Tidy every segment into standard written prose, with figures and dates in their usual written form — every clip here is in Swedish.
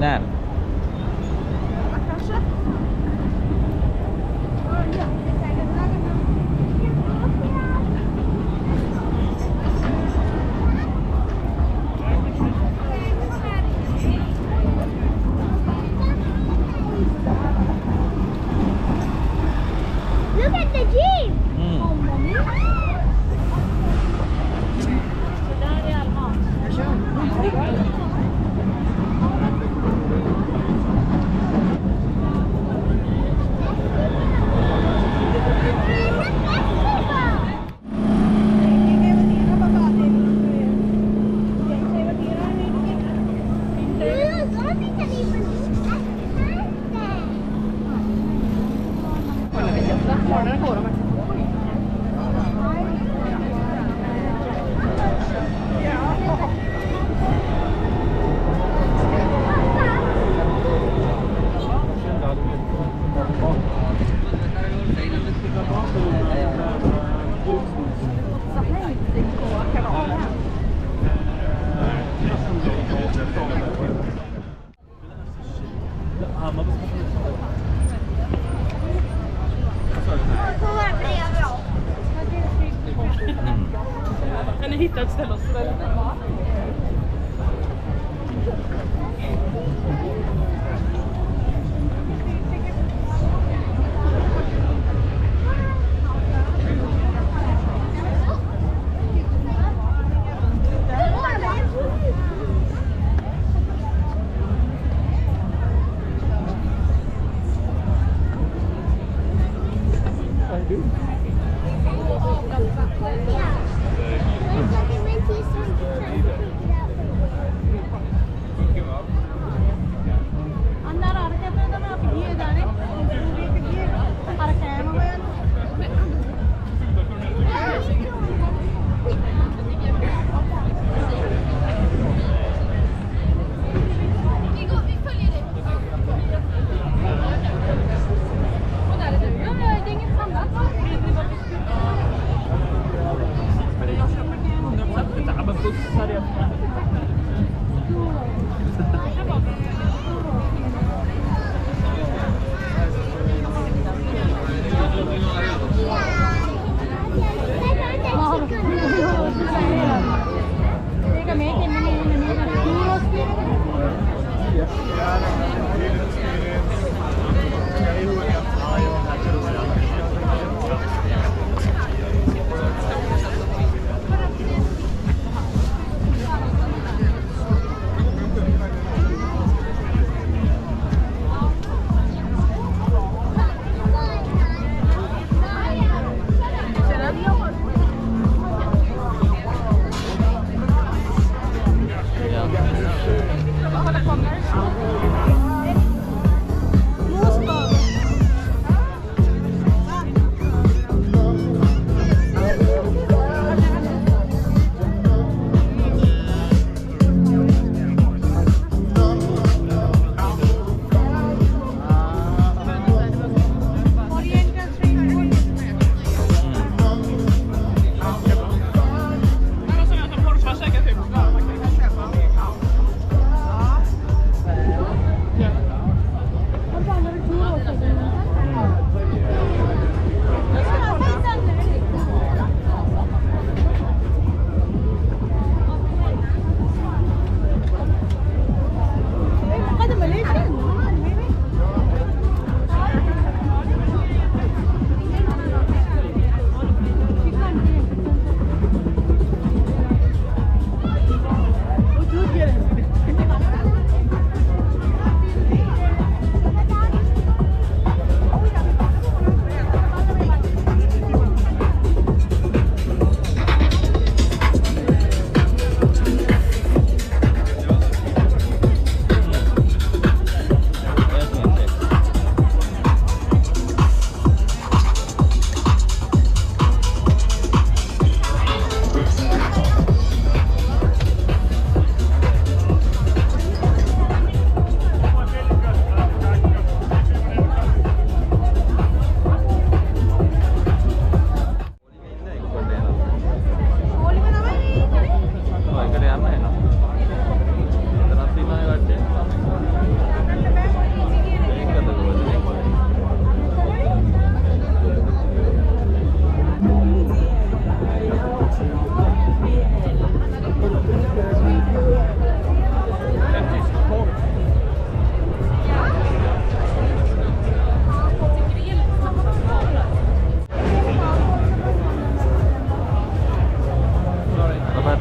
Där. Look at the jeep! Kan ni hitta ett ställe att ställa?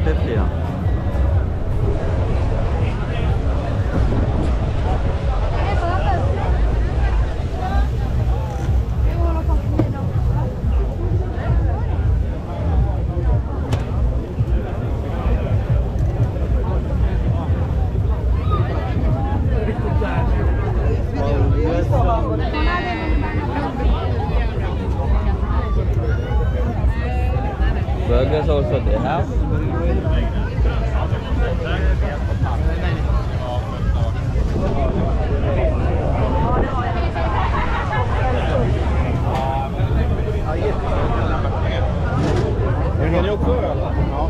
lite grann. Burgers also they have. Kan ni också öl? Ja.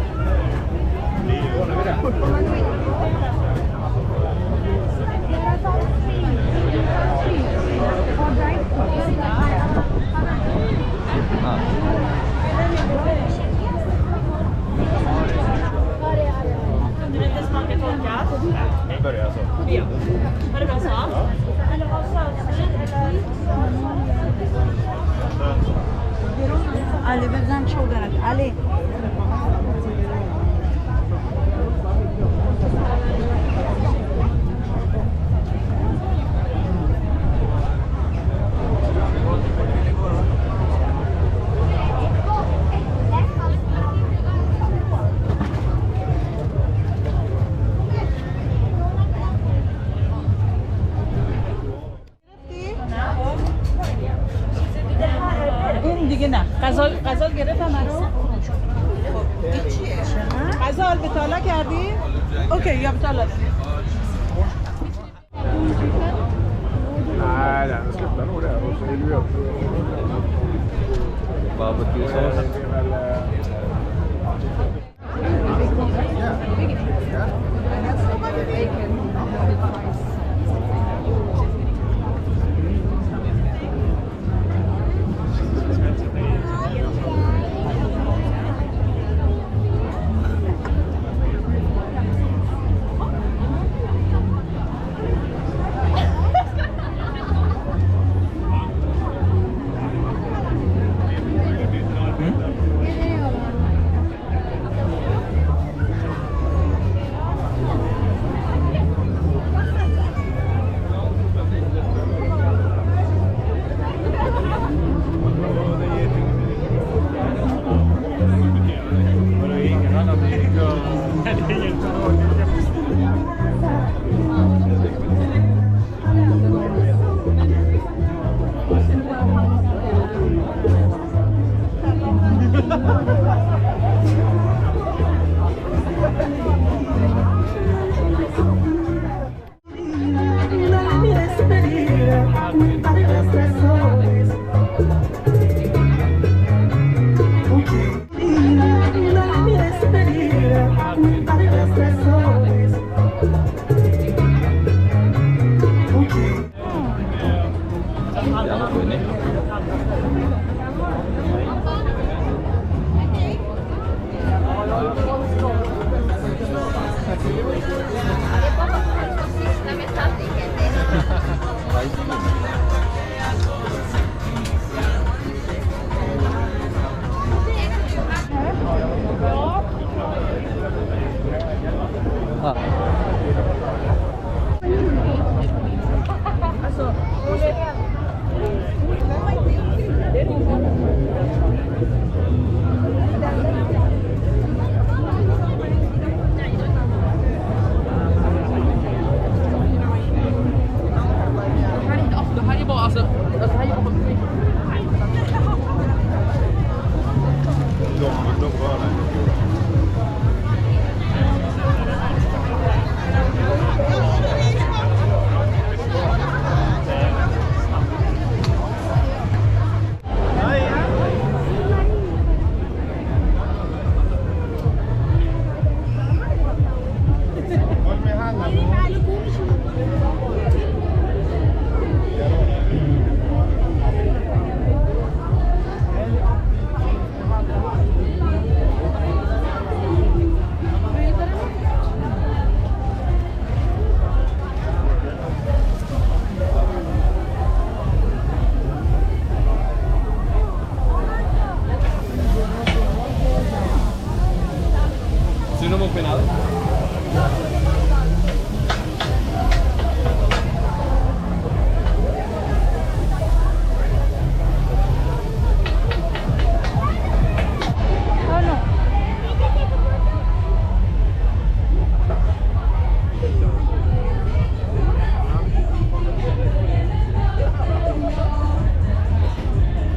Ordnar vi det? Börjar så. Ja. Var det bra så? Ja. Eller ha sötsyd eller... Ali بزن شودنت Ali. دیگه نه غزال گرفتم رو غزال بتالا کردی؟ اوکی یا بتالا Nej, den slutar nog där och så vill vi upp. Barbecue sauce. no hemos penado.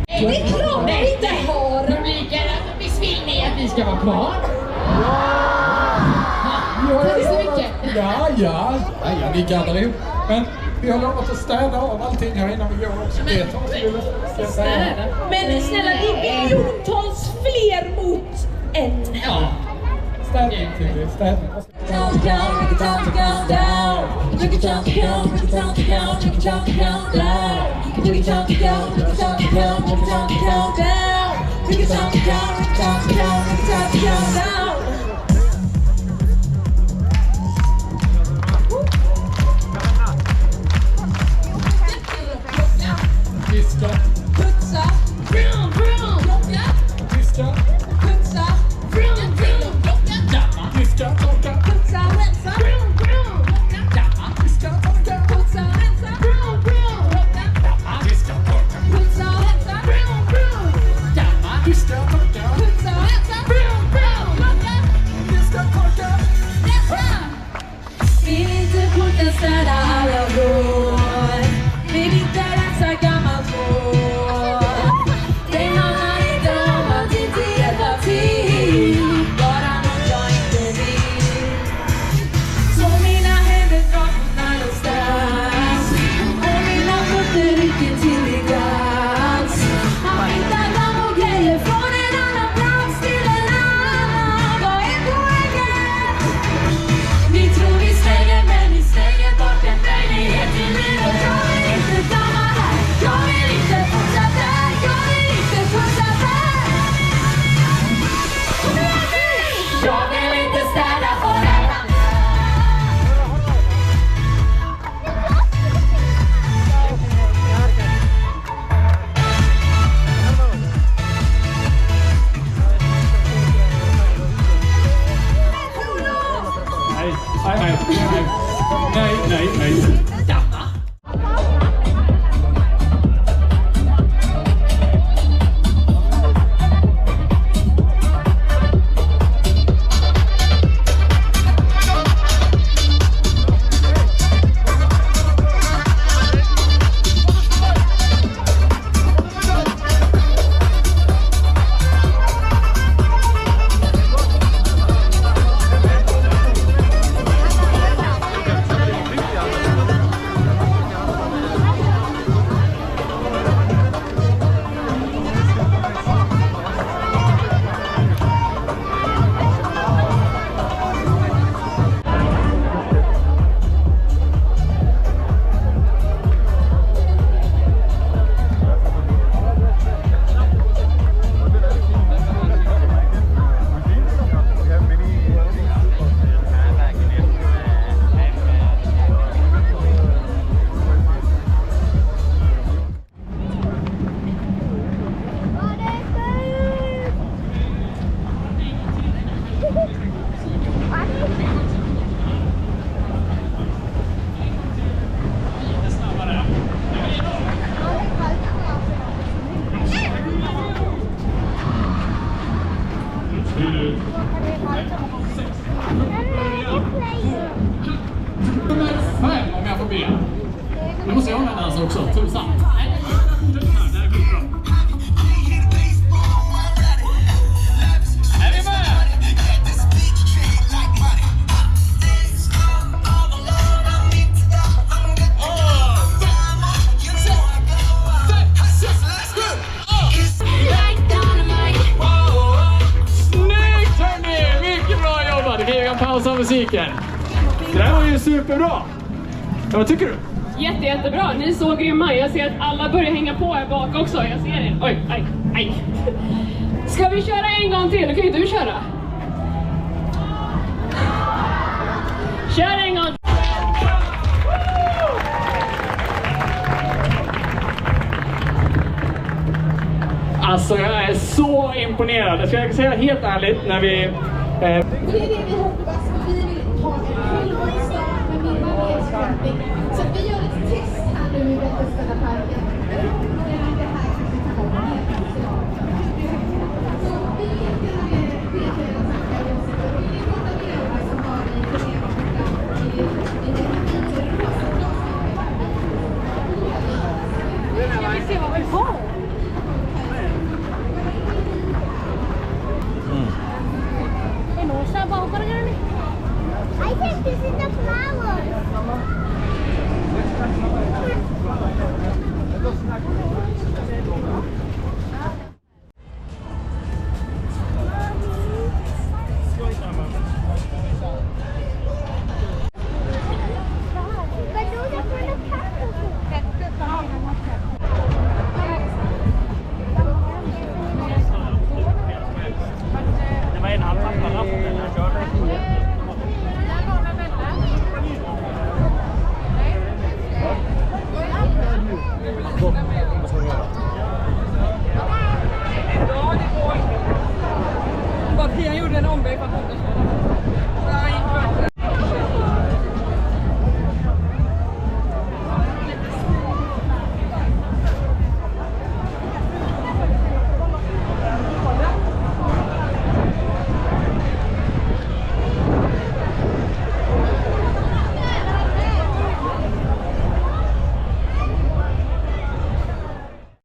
Det är klart vi inte har publiken. Visst vill ni att vi ska vara kvar? Tack så mycket. Ja, vi gaddar ihop. Men vi har lovat att städa av allting här innan vi går också. Städa? Men snälla, det är miljontals fler mot en. Ja. Städning till det, städning. Fiska. Putsa. Brum, brum. Plocka. Fiska. Putsa. Brum, brum. Plocka. Damma. Fiska. Torka. Putsa. Rensa. Brum, brum. Plocka. Damma. Fiska. Torka. Putsa. Rensa. Brum, brum. Plocka. Damma. Fiska. Torka. Putsa. Rensa. Brum, brum. Damma. Fiska. Torka. Putsa. Rensa. Brum, brum. Plocka. Fiska. Torka. Rensa. Vill inte plocka, städa alla vrår. Vill inte rensa gammalt hår. Det handlar inte om att inte hjälpa till. Bara något jag inte vill. Så mina händer drar från någonstans. Och mina fötter rycker till i dans. Han hittar damm och grejer från en annan plats till en annan. Vad är poängen? Ni tror vi slänger, men ni slänger bort en möjlighet till liv. Och jag vill inte damma här. Jag vill inte putsa där. Jag vill inte putsa där. Jag vill inte städa på detta. Nej. Damma. Nummer 5 om jag får be. Nu måste jag använda alltså också, tusan. Är vi med? Snyggt hörni! Mycket bra jobbat! Vi kan göra en paus av musiken. Det här var ju superbra! Ja, vad tycker du? Jättebra. Ni är så grymma. Jag ser att alla börjar hänga på här bak också. Jag ser det. Oj, aj. Ska vi köra en gång till? Då kan ju du köra. Kör en gång till. Alltså jag är så imponerad. Jag ska säga helt ärligt, när vi Det är det vi hoppas, för vi vill ha en hållbarhetsstad med minimal camping. Så att vi gör ett test här nu i Västerställa-parken. Det här kanske kan vara mer speciellt. Så vi vill göra det tankar oss. Vi vill prata med er som har i Ska vi se vad vi får? I think this is the flowers.